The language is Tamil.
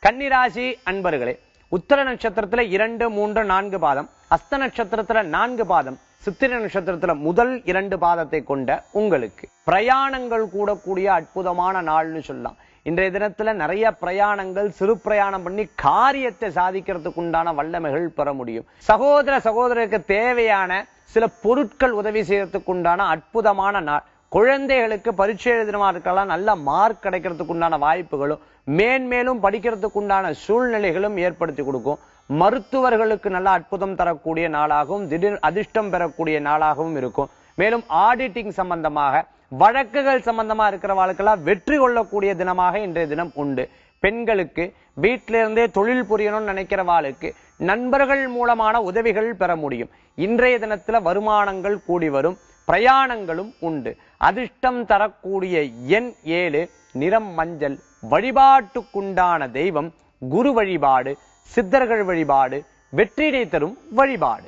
கன்னிராசி அன்பர்களே, உத்தர நட்சத்திரத்துல 2, 3, 4 பாதம், அஸ்த நட்சத்திரத்துல 4 பாதம், சித்திரை நட்சத்திரத்துல முதல் 2 பாதத்தை கொண்ட உங்களுக்கு பிரயாணங்கள் கூடக்கூடிய அற்புதமான நாள்னு சொல்லலாம். இன்றைய தினத்துல நிறைய பிரயாணங்கள், சிறு பிரயாணம் பண்ணி காரியத்தை சாதிக்கிறதுக்கு உண்டான வல்லமைகள் பெற முடியும். சகோதரருக்கு தேவையான சில பொருட்கள் உதவி செய்யறதுக்கு உண்டான அற்புதமான நாள். குழந்தைகளுக்கு பரீட்சை எழுதினமா இருக்கலாம், நல்ல மார்க் கிடைக்கிறதுக்கு உண்டான வாய்ப்புகளும் மேன்மேலும் படிக்கிறதுக்கு உண்டான சூழ்நிலைகளும் ஏற்படுத்தி கொடுக்கும். மருத்துவர்களுக்கு நல்ல அற்புதம் தரக்கூடிய நாளாகவும் திடீர் அதிர்ஷ்டம் பெறக்கூடிய நாளாகவும் இருக்கும். மேலும் ஆடிட்டிங் சம்பந்தமாக, வழக்குகள் சம்பந்தமா இருக்கிறவாளுக்கெல்லாம் வெற்றி கொள்ளக்கூடிய தினமாக இன்றைய தினம் உண்டு. பெண்களுக்கு வீட்டிலிருந்தே தொழில் புரியணும்னு நினைக்கிறவாளுக்கு நண்பர்கள் மூலமான உதவிகள் பெற முடியும். இன்றைய தினத்துல வருமானங்கள் கூடி வரும், பிரயாணங்களும் உண்டு. அதிர்ஷ்டம் தரக்கூடிய எண் 7, நிறம் மஞ்சள். வழிபாட்டுக்குண்டான தெய்வம் குரு வழிபாடு, சித்தர்கள் வழிபாடு வெற்றியை தரும் வழிபாடு.